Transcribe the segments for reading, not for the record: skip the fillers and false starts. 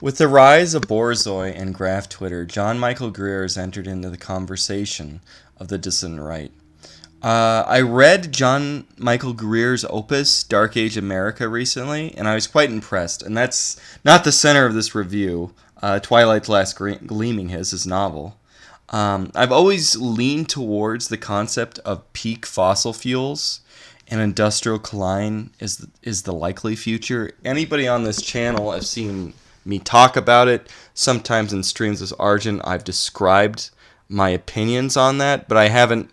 With the rise of Borzoi and Graph Twitter, John Michael Greer has entered into the conversation of the dissident right. I read John Michael Greer's opus, Dark Age America, recently, and I was quite impressed. And that's not the center of this review. Twilight's Last Gleaming, his novel. I've always leaned towards the concept of peak fossil fuels, and industrial decline is the likely future. Anybody on this channel have seen me talk about it. Sometimes in streams with Argent, I've described my opinions on that, but I haven't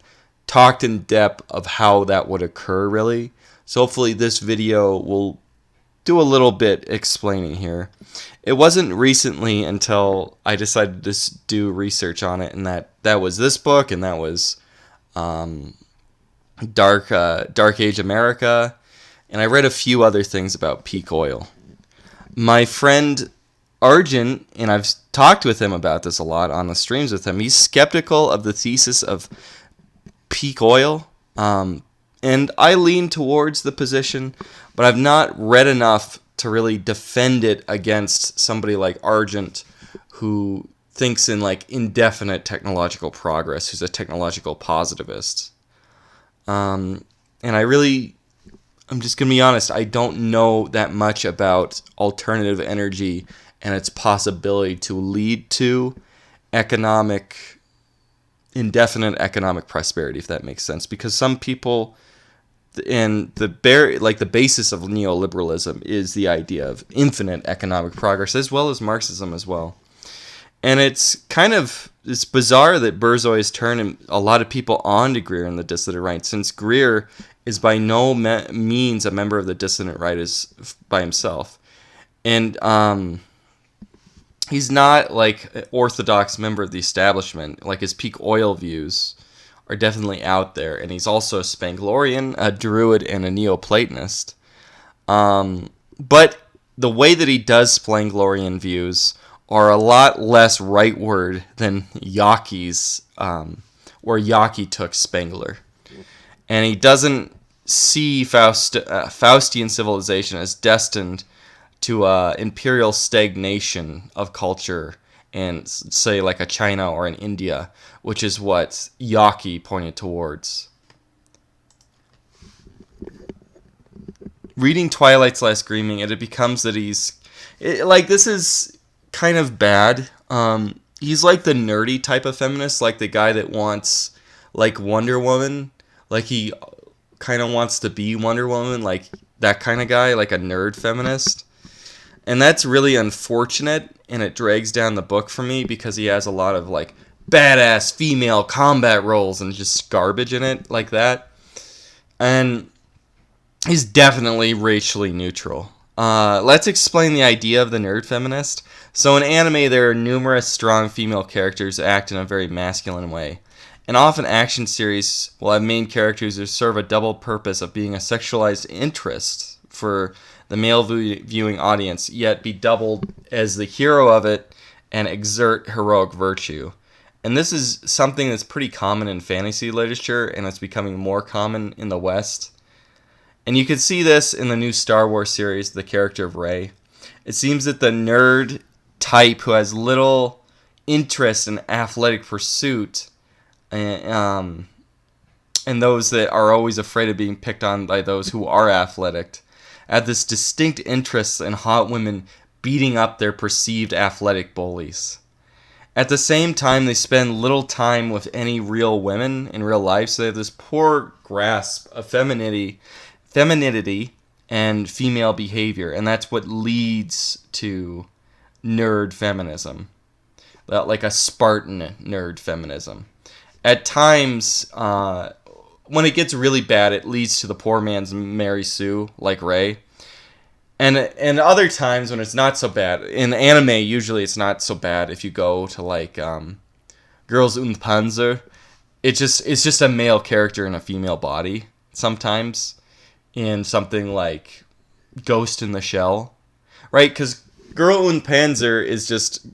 talked in depth of how that would occur, really. So hopefully this video will do a little bit explaining here. It wasn't recently until I decided to do research on it, and that was this book, and that was Dark Age America, and I read a few other things about peak oil. My friend Arjun, and I've talked with him about this a lot on the streams with him, he's skeptical of the thesis of peak oil, and I lean towards the position, but I've not read enough to really defend it against somebody like Argent, who thinks in like indefinite technological progress, who's a technological positivist. And I'm just going to be honest, I don't know that much about alternative energy and its possibility to lead to indefinite economic prosperity, if that makes sense. Because some people, and the basis of neoliberalism is the idea of infinite economic progress, as well as Marxism as well. And it's bizarre that Borzoi has turned a lot of people on to Greer and the dissident right, since Greer is by no means a member of the dissident right by himself. And he's not like an orthodox member of the establishment. Like, his peak oil views are definitely out there. And he's also a Spenglorian, a Druid, and a Neoplatonist. But the way that he does Spenglorian views are a lot less rightward than Yaki's, where Yaki took Spengler. And he doesn't see Faustian civilization as destined to imperial stagnation of culture and, say, like a China or an India, which is what Yaki pointed towards. Reading Twilight's Last Gleaming, it becomes that this is kind of bad. He's like the nerdy type of feminist, like the guy that wants, like, Wonder Woman. Like, he kind of wants to be Wonder Woman, like that kind of guy, like a nerd feminist. And that's really unfortunate, and it drags down the book for me because he has a lot of, like, badass female combat roles and just garbage in it like that. And he's definitely racially neutral. Let's explain the idea of the nerd feminist. So in anime, there are numerous strong female characters that act in a very masculine way. And often action series will have main characters who serve a double purpose of being a sexualized interest for the male viewing audience, yet be doubled as the hero of it and exert heroic virtue. And this is something that's pretty common in fantasy literature, and it's becoming more common in the West. And you can see this in the new Star Wars series, the character of Rey. It seems that the nerd type who has little interest in athletic pursuit, and those that are always afraid of being picked on by those who are athletic, have this distinct interest in hot women beating up their perceived athletic bullies. At the same time, they spend little time with any real women in real life, so they have this poor grasp of femininity and female behavior, and that's what leads to nerd feminism, like a Spartan nerd feminism. At times, when it gets really bad, it leads to the poor man's Mary Sue, like Rey. And other times when it's not so bad, in anime, usually it's not so bad. If you go to like Girls und Panzer, it's just a male character in a female body sometimes, in something like Ghost in the Shell, right? Because Girl und Panzer is just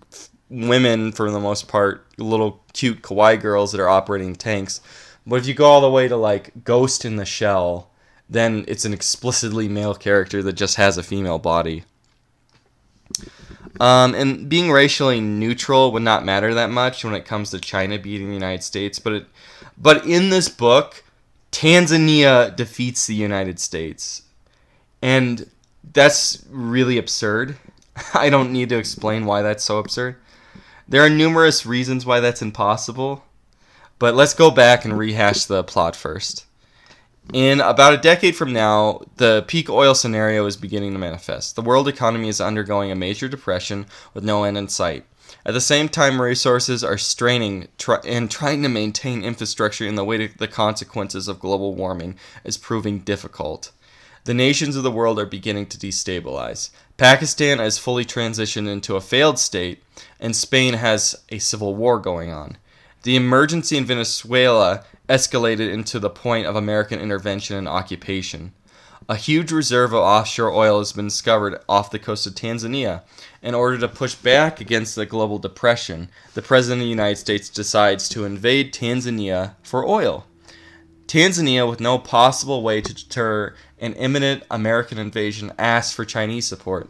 women, for the most part, little cute kawaii girls that are operating tanks. But if you go all the way to like Ghost in the Shell, then it's an explicitly male character that just has a female body. And being racially neutral would not matter that much when it comes to China beating the United States. But in this book, Tanzania defeats the United States. And that's really absurd. I don't need to explain why that's so absurd. There are numerous reasons why that's impossible. But let's go back and rehash the plot first. In about a decade from now, the peak oil scenario is beginning to manifest. The world economy is undergoing a major depression with no end in sight. At the same time, resources are straining and trying to maintain infrastructure in the way the consequences of global warming is proving difficult. The nations of the world are beginning to destabilize. Pakistan has fully transitioned into a failed state, and Spain has a civil war going on. The emergency in Venezuela escalated into the point of American intervention and occupation. A huge reserve of offshore oil has been discovered off the coast of Tanzania. In order to push back against the global depression, the President of the United States decides to invade Tanzania for oil. Tanzania, with no possible way to deter an imminent American invasion, asks for Chinese support.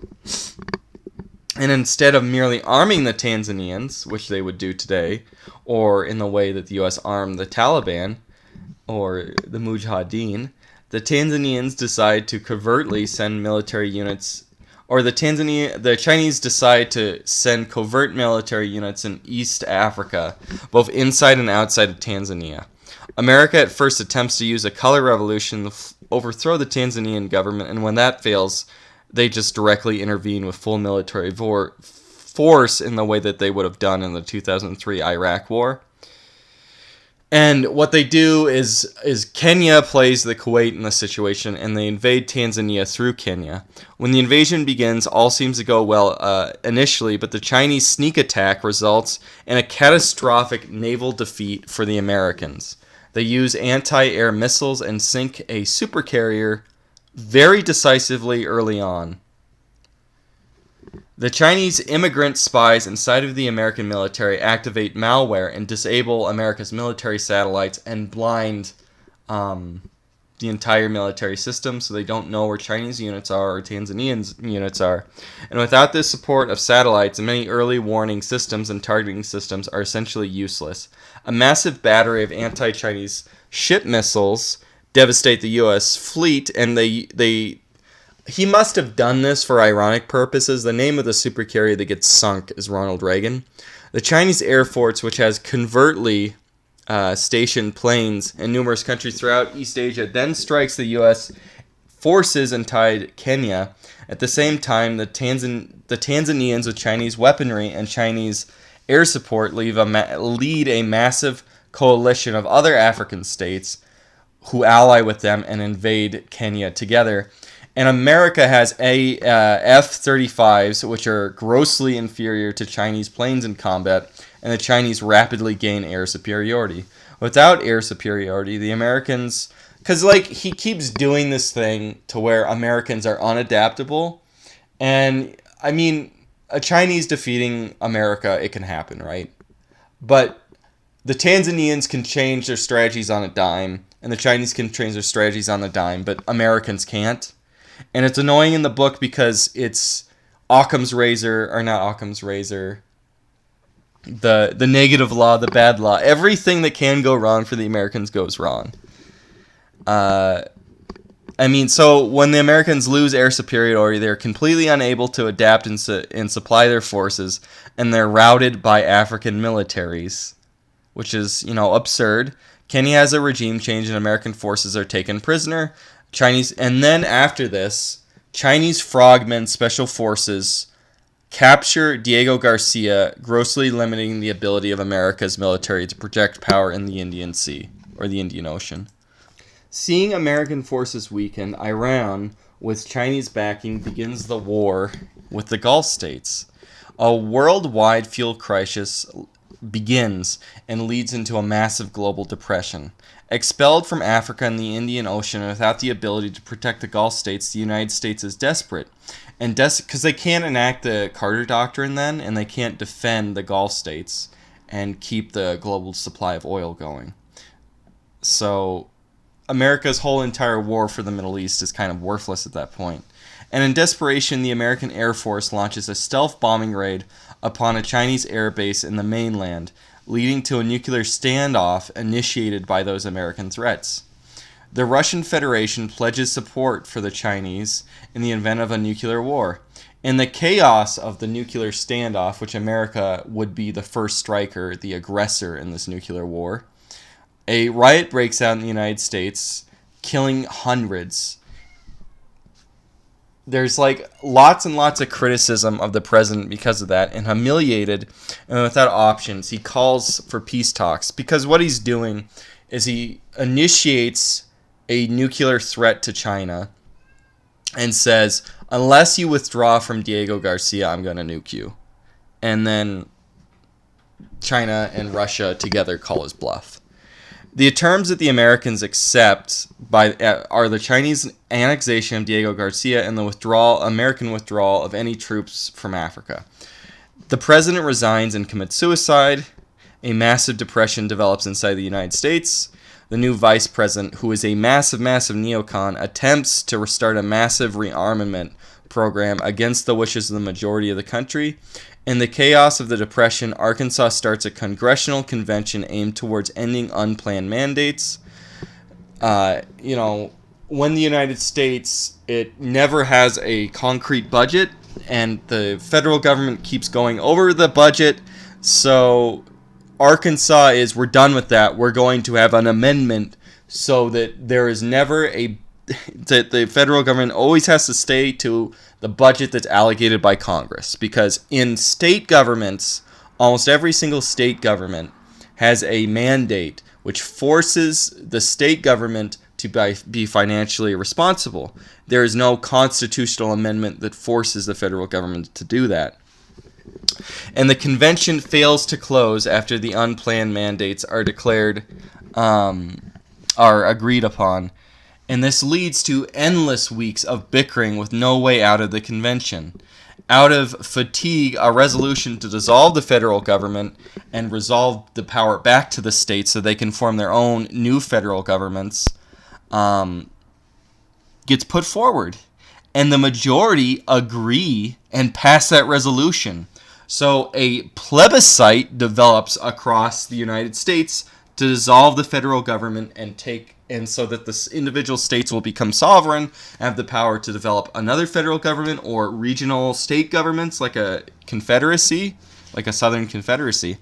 And instead of merely arming the Tanzanians, which they would do today, or in the way that the U.S. armed the Taliban or the Mujahideen, the Tanzanians decide to covertly send military units, or the Chinese decide to send covert military units in East Africa, both inside and outside of Tanzania. America at first attempts to use a color revolution to overthrow the Tanzanian government, and when that fails, they just directly intervene with full military force in the way that they would have done in the 2003 Iraq War. And what they do is Kenya plays the Kuwait in the situation, and they invade Tanzania through Kenya. When the invasion begins, all seems to go well initially, but the Chinese sneak attack results in a catastrophic naval defeat for the Americans. They use anti-air missiles and sink a supercarrier very decisively early on. The Chinese immigrant spies inside of the American military activate malware and disable America's military satellites and blind the entire military system, so they don't know where Chinese units are or Tanzanian units are. And without the support of satellites, many early warning systems and targeting systems are essentially useless. A massive battery of anti-Chinese ship missiles devastate the U.S. fleet, and he must have done this for ironic purposes. The name of the supercarrier that gets sunk is Ronald Reagan. The Chinese Air Force, which has covertly stationed planes in numerous countries throughout East Asia, then strikes the U.S. forces inside Kenya. At the same time, the Tanzanians with Chinese weaponry and Chinese air support lead a massive coalition of other African states who ally with them and invade Kenya together. And America has F-35s, which are grossly inferior to Chinese planes in combat, and the Chinese rapidly gain air superiority. Without air superiority, the Americans... Because, he keeps doing this thing to where Americans are unadaptable. And, a Chinese defeating America, it can happen, right? But the Tanzanians can change their strategies on a dime, and the Chinese can change their strategies on a dime, but Americans can't. And it's annoying in the book because it's Occam's razor, or not Occam's razor, the negative law, the bad law. Everything that can go wrong for the Americans goes wrong. So when the Americans lose air superiority, they're completely unable to adapt and supply their forces, and they're routed by African militaries, which is, absurd. Kenya has a regime change, and American forces are taken prisoner. And then after this, Chinese frogmen special forces capture Diego Garcia, grossly limiting the ability of America's military to project power in the Indian Sea, or the Indian Ocean. Seeing American forces weaken, Iran, with Chinese backing, begins the war with the Gulf states. A worldwide fuel crisis begins and leads into a massive global depression. Expelled from Africa and the Indian Ocean and without the ability to protect the Gulf states, the United States is desperate. And because they can't enact the Carter Doctrine then, and they can't defend the Gulf states and keep the global supply of oil going. So America's whole entire war for the Middle East is kind of worthless at that point. and in desperation, the American Air Force launches a stealth bombing raid upon a Chinese air base in the mainland, leading to a nuclear standoff initiated by those American threats. The Russian Federation pledges support for the Chinese in the event of a nuclear war. In the chaos of the nuclear standoff, which America would be the first striker, the aggressor in this nuclear war, a riot breaks out in the United States, killing hundreds. There's like lots and lots of criticism of the president because of that, and humiliated and without options, he calls for peace talks, because what he's doing is he initiates a nuclear threat to China and says, unless you withdraw from Diego Garcia, I'm going to nuke you. And then China and Russia together call his bluff. The terms that the Americans accept are the Chinese annexation of Diego Garcia and the American withdrawal of any troops from Africa. The president resigns and commits suicide. A massive depression develops inside the United States. The new vice president, who is a massive neocon, attempts to restart a massive rearmament program against the wishes of the majority of the country. In the chaos of the Depression, Arkansas starts a congressional convention aimed towards ending unplanned mandates. When the United States, it never has a concrete budget, and the federal government keeps going over the budget, so Arkansas is, we're done with that. We're going to have an amendment so that there is never that the federal government always has to stay to the budget that's allocated by Congress. Because in state governments, almost every single state government has a mandate which forces the state government to be financially responsible. There is no constitutional amendment that forces the federal government to do that. And the convention fails to close after the unplanned mandates are agreed upon. And this leads to endless weeks of bickering with no way out of the convention. Out of fatigue, a resolution to dissolve the federal government and resolve the power back to the states so they can form their own new federal governments gets put forward. And the majority agree and pass that resolution. So a plebiscite develops across the United States to dissolve the federal government and so that the individual states will become sovereign, have the power to develop another federal government or regional state governments like a confederacy, like a Southern Confederacy.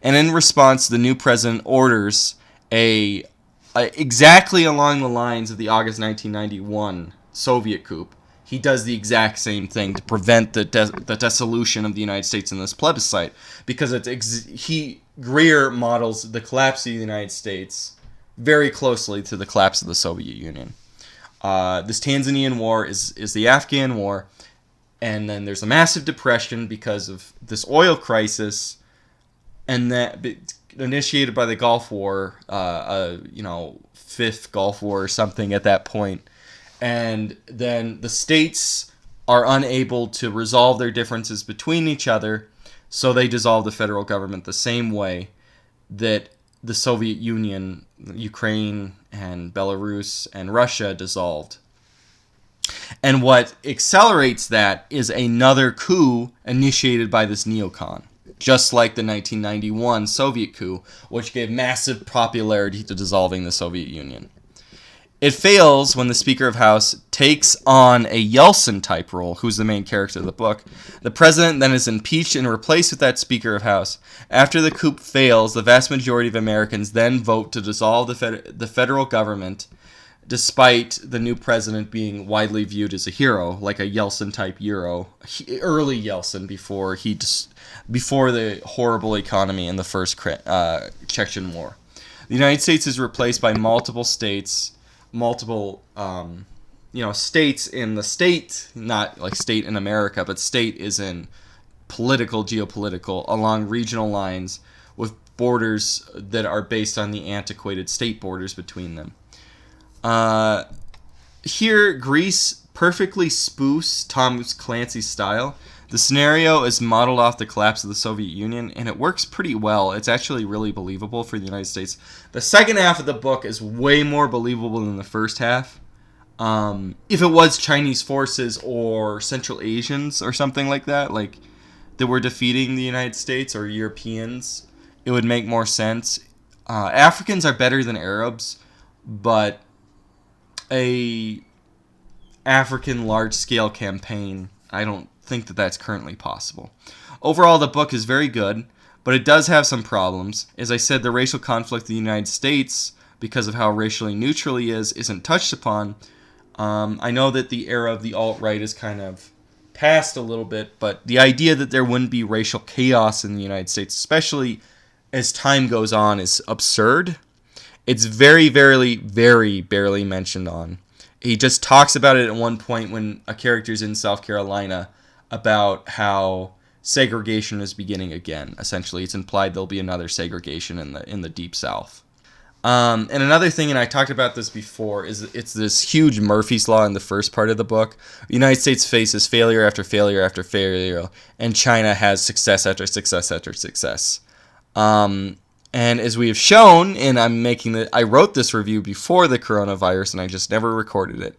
And in response, the new president orders exactly along the lines of the August 1991 Soviet coup. He does the exact same thing to prevent the dissolution of the United States in this plebiscite, because Greer models the collapse of the United States very closely to the collapse of the Soviet Union. This Tanzanian war is the Afghan war, and then there's a massive depression because of this oil crisis, and that initiated by the Gulf War, fifth Gulf War or something at that point. And then the states are unable to resolve their differences between each other, so they dissolve the federal government the same way that the Soviet Union, Ukraine, and Belarus, and Russia dissolved. And what accelerates that is another coup initiated by this neocon, just like the 1991 Soviet coup, which gave massive popularity to dissolving the Soviet Union. It fails when the Speaker of House takes on a Yeltsin-type role, who's the main character of the book. The president then is impeached and replaced with that Speaker of House. After the coup fails, the vast majority of Americans then vote to dissolve the federal government, despite the new president being widely viewed as a hero, like a Yeltsin-type hero, early Yeltsin before the horrible economy in the first Chechen War. The United States is replaced by multiple states in the state, not like state in America, but state is in geopolitical, along regional lines with borders that are based on the antiquated state borders between them. Here, Greece perfectly spoofs Tom Clancy's style. The scenario is modeled off the collapse of the Soviet Union, and it works pretty well. It's actually really believable for the United States. The second half of the book is way more believable than the first half. If it was Chinese forces or Central Asians or something like that, like that were defeating the United States or Europeans, it would make more sense. Africans are better than Arabs, but a African large-scale campaign, I don't think that that's currently possible. Overall, the book is very good, but it does have some problems. As I said, the racial conflict in the United States, because of how racially neutral he is, isn't touched upon. I know that the era of the alt-right is kind of past a little bit, but the idea that there wouldn't be racial chaos in the United States, especially as time goes on, is absurd. It's very, very, very barely mentioned on. He just talks about it at one point when a character's in South Carolina about how segregation is beginning again. Essentially, it's implied there'll be another segregation in the Deep South. And another thing, and I talked about this before, is it's this huge Murphy's Law in the first part of the book. The United States faces failure after failure after failure, and China has success after success after success. And as we have shown, and I wrote this review before the coronavirus, and I just never recorded it.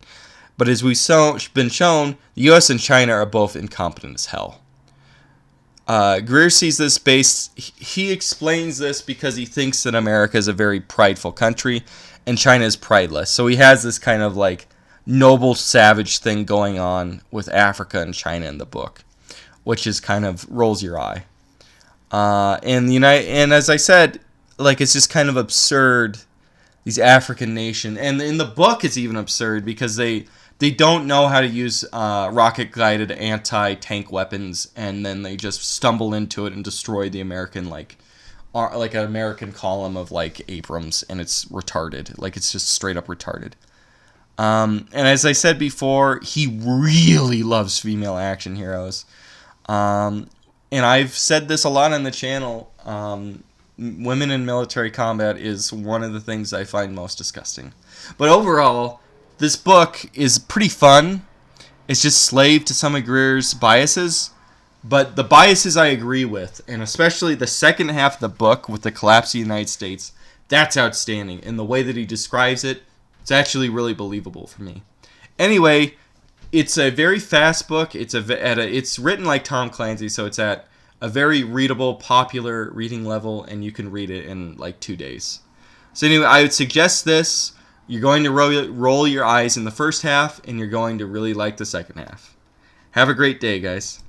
But as we've been shown, the U.S. and China are both incompetent as hell. Greer sees this he explains this because he thinks that America is a very prideful country, and China is prideless. So he has this kind of like noble savage thing going on with Africa and China in the book, which is kind of rolls your eye. And as I said, like, it's just kind of absurd, these African nations. And in the book, it's even absurd because they don't know how to use rocket-guided anti-tank weapons, and then they just stumble into it and destroy the American, like an American column of, like, Abrams, and it's retarded. Like, it's just straight up retarded. And as I said before, he really loves female action heroes. And I've said this a lot on the channel. Women in military combat is one of the things I find most disgusting. But overall, this book is pretty fun. It's just slave to some of Greer's biases. But the biases I agree with, and especially the second half of the book with the collapse of the United States, that's outstanding. And the way that he describes it, it's actually really believable for me. Anyway, it's a very fast book. It's written like Tom Clancy, so it's at a very readable, popular reading level, and you can read it in like 2 days. So anyway, I would suggest this. You're going to roll your eyes in the first half, and you're going to really like the second half. Have a great day, guys.